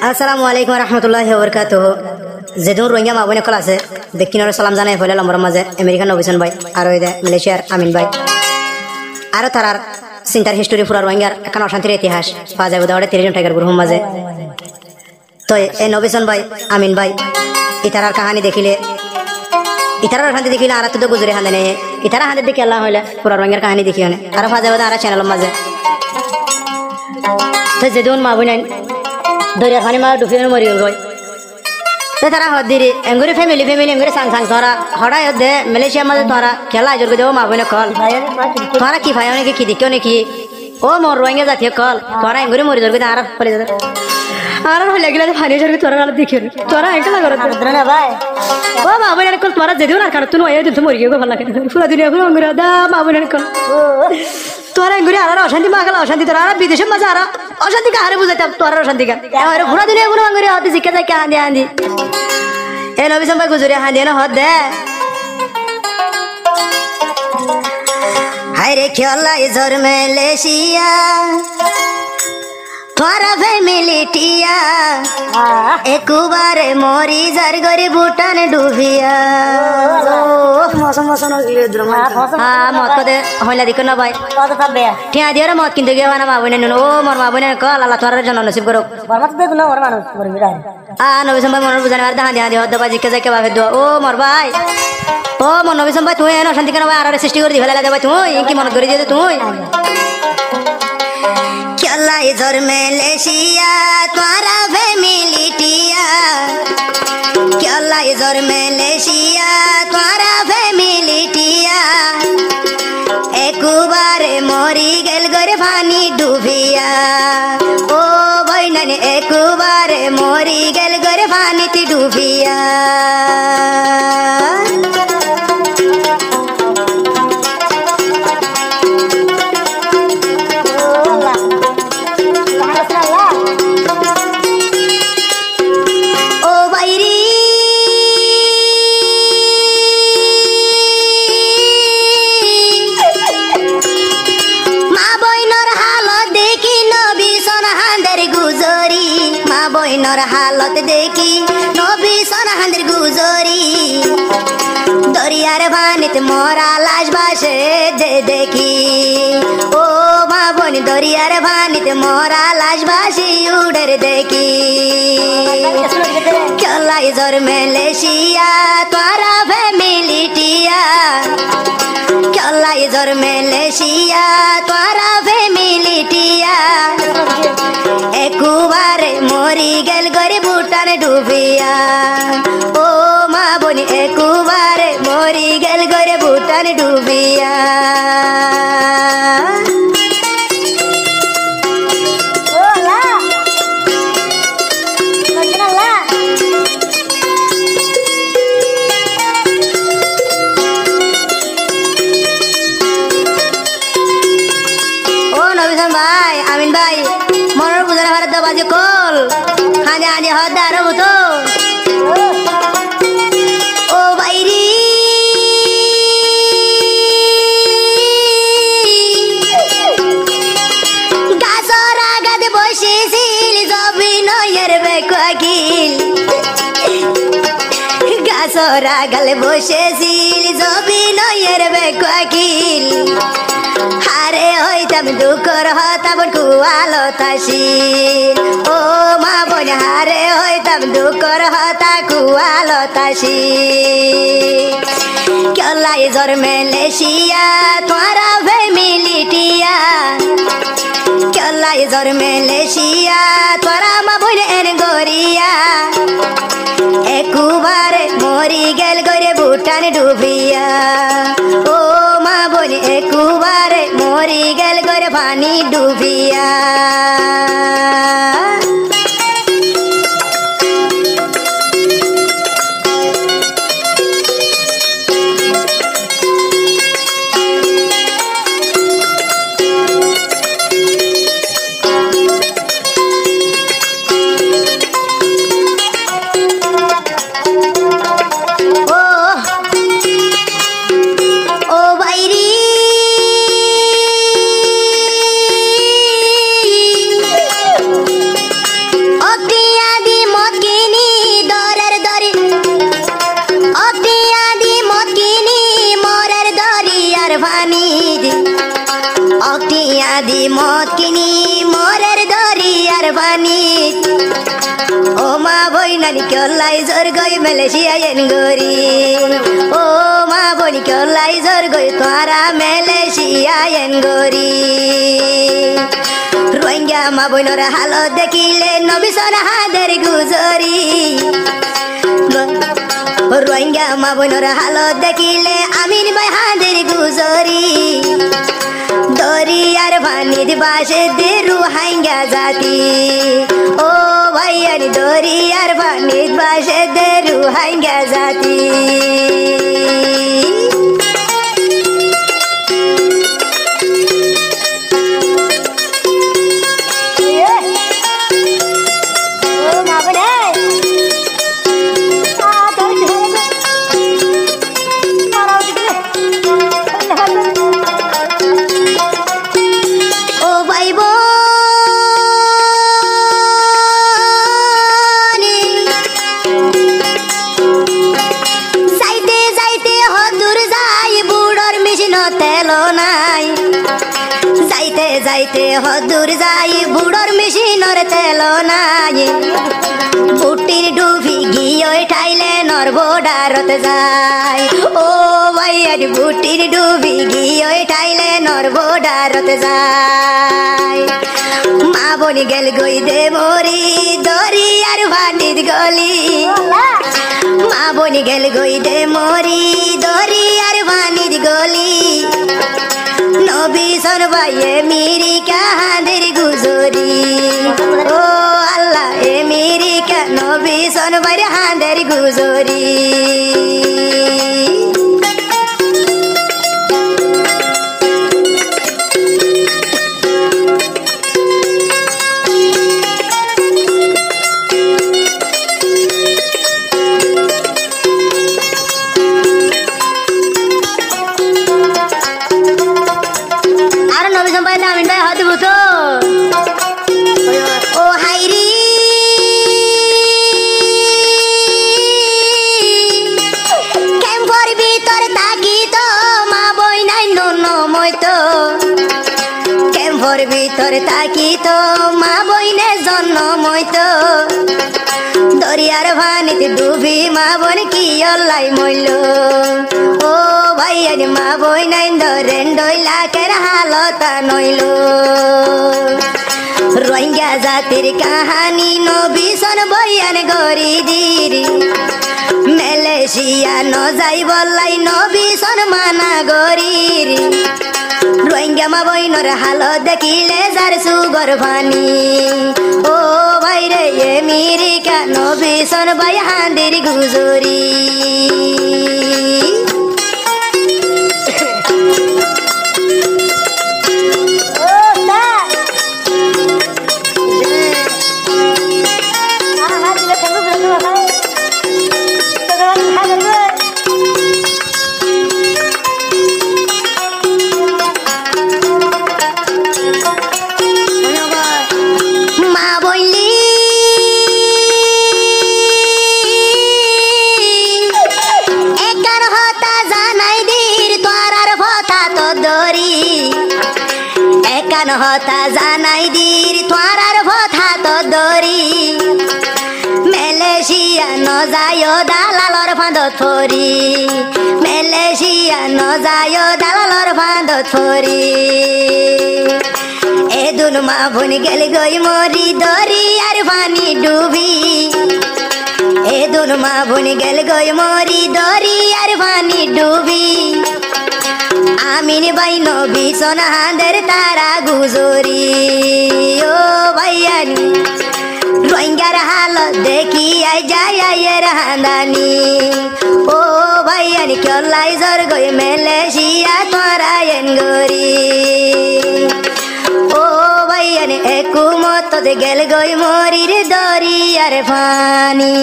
আসসালামু আলাইকুম রহমতুল্লাহি ওয়া বারাকাতুহু। যেদুন রোহিঙ্গা মা বোনে কল আছে দেখিনরে সালাম জানাই ফলে লম্বর মাঝে আমেরিকান নবিসন ভাই আর ওই দে মালয়েশিয়ার আমিন ভাই আর তারার চিন্তার হিস্টোরি পুরা রোহিঙ্গার এখন অশান্তির ইতিহাস পাওয়া যাবে দাওয়ারে 30 জন টাইগার গ্রুপ মাঝে। তো এই নবিসন ভাই আমিন ভাই ইতারার কাহিনী দেখিলে ইতারার অশান্তি দেখিলে আর তো গুজরে হান্দে নেই ইতারা হান্দে দেখি আল্লাহ হইলে পুরা রোহিঙ্গার কাহিনী দেখি আর পাওয়া যাবে আর চ্যানেলের মাঝে। তো যেদুন মা বোন দরিয়া খানি মা ডুফিয়ে মরি গেল তারা হদিরি এঙ্গুরি ফ্যামিলি এঙ্গুরি সাং সাং তোরা হড়াই দে মালয়েশিয়ার মাঝে তোরা খেলা আজর দেবো মা বোনে কল তোরা কি ভাই নাকি কি দেখিও নাকি ও মোর রোহিঙ্গা জাতীয় কল তোরা এঙ্গুরি মরি জোর আর পড়ে যাবে আর হলে গেলে ফানি জোর তোরা দেখিও তোরা একলা করে না ভাই ও মা বোনের কল তোরা যেদিও না কারণ তুই ওই দিন মরি গিয়ে ভালো লাগে পুরো দুনিয়া পুরো অঙ্গুরি দা মা বোনের কল তোরা এঙ্গুরি আর অশান্তি মাখালা অশান্তি তোরা আর বিদেশের মাঝে আর অশান্তি কাহারে বুঝাইতাম তোর অশান্তি কা পুরা দুনিয়া পুরো অঙ্গুরি হতে শিখে যায় কে আন্দি আন্দি এ নবিসন ভাই গুজরে হাঁদিয়ে না হদ দে হায় রে খেলা ইজর মালয়েশিয়া তোরা ফ্যামিলি টিয়া একবারে মরি যার গরে ভুটান ডুবিয়া মত কদে হইলা দিক না ভাই ঠিয়া দিয়ে মত কিন্তু গিয়ে না মা বোনে ও মোর মা বোনে কল আল্লাহ তোর জন্য নসিব করো নবিসম ভাই মনের বুঝানি আর হাঁদি হাঁদি হদ ভাই জিকে যাকে ভাবে দোয়া ও মোর ভাই ও মোর নবিসম ভাই তুই এনে অশান্তি কেন ভাই আর সৃষ্টি করে দি ফেলা দে ভাই তুই কি মনে করে দিয়ে তুই খেলা ইজর মালয়েশিয়া তোরা ফ্যামিলি টিয়া খেলা ইজর মালয়েশিয়া তোরা ফ্যামিলি টিয়া একবারে মরি গেল গরে পানি ডুবিয়া ও ভাই নানি একবারে মরি গেল গরে পানিতে ডুবিয়া বইনর হালত দেখি নবিসন হান্দের গুজরি দরিয়ার পানিতে মরা লাশ ভাসে দেখি ও মা বোন দরিয়ার পানিতে মরা লাশ ভাসি উড়ের দেখি খেলা ইজর মালয়েশিয়া তোরা ফ্যামিলি টিয়া খেলা ইজর মালয়েশিয়া তোরা ফ্যামিলি টিয়া একবারে মরি গেল গরে ভুটান ডুবিয়া ও মা বোন একবারে মরি গেল গরে ভুটান ডুবিয়া ও নবিসন ভাই আমিন ভাই মনের বুঝার ভারত বাজে কল হাঁজে হাঁজে হদার মতো ও বাইরি গাছর আগাতে বসেছিল জবিনয়ের বেকুয়াকিল গাছর আগালে বসেছিল জবিনয়ের বেকুয়াকিল হারে হইতাম দুঃখর হতাম কুয়ালো তাসি ও মা বোন হারে হইতাম দুঃখর হতা কুয়ালো তাসি খেলা ইজর মালয়েশিয়া তোরা ফ্যামিলি টিয়া খেলা ইজর মালয়েশিয়া তোরা মা বোন এন গরিয়া একবারে মরি গেল গরে ভুটান ডুবিয়া ও মা বোন একবারে মরি গেল গরে পানি ডুবিয়া ও বাইরি দি মদ কিনি মরের দরিয়ার পানি ও মা বইনানি কেলাই জোর গই মালয়েশিয়া এন গরি ও মা বনি কেলাই জোর গই তোরা মালয়েশিয়া এন গরি রোহিঙ্গা মা বইনর হালত দেখিলে নবিসন হাদের গুজরি রোহিঙ্গা মা বইনর হালত দেখিলে আমিন ভাই হাদের গুজরি দরিয়ার পানির বাসে দে রোহিঙ্গা জাতি ও ভাইয়ানি দরিয়ার পানির বাসে দে রোহিঙ্গা জাতি যাইতে হদুর যাই বুড়োর মেশিনর তেল নাই বুটির ডুবি গিয়ে ঠাইলে নরবোডারত যায় ও ভাইয়ার বুটির ডুবি গিয়ে ঠাইলে নরবোডারত যায় মা বনি গেল গই দে মরি দরিয়ার ভানিত গলি মা বনি গেল গই দে মরি দরিয়ার ভানিত গলি নবিসন ভাইয়ে মিরি কাহাদের গুজরি ও আল্লাহ এ মিরি কা নবিসন ভাইয়ের হাদের গুজরি ভিতর তাকি তো মা বইনে জন্মই তো দরিয়ার পানিতে ডুবি মা বোন কি অল্লাই মইল ও ভাইয়ানি মা বই নাই ধরেন 2 লাখের হালত নইল রোহিঙ্গা জাতির কাহানি নবিসন বইয়ান গরি দিরি মালয়েশিয়া ন যাই বললাই নবিসন মানা গরির রোহিঙ্গা মা বইনর হালত দেখিলে যার সুগর ভানি ও ভাই রে আমেরিকা নবিসন ভাই হাঁদের গুজরি হতা জানাই দির তোয়ার ভথা তো দরি মালয়েশিয়া ন যায় দালালর ফাঁদত ফরি মালয়েশিয়া ন যায় দালালর ফাঁদত ফরি এদুন মা বোন গেল গই মরি দরিয়ার পানি ডুবি এদুন মা বোন গেল গই মরি দরিয়ার পানি ডুবি আমিন ভাই নবিসন হাঁদের তারা গুজরি ও ভাইয়ানি রোহিঙ্গার হালত দেখি আই যাই আইয়ের হাঁদানি ও ভাইয়ানি কেলাই জর গই মালয়েশিয়া তোরা এন গরি ও ভাইয়ানি একুমত গেল গই মরির দরিয়ার পানি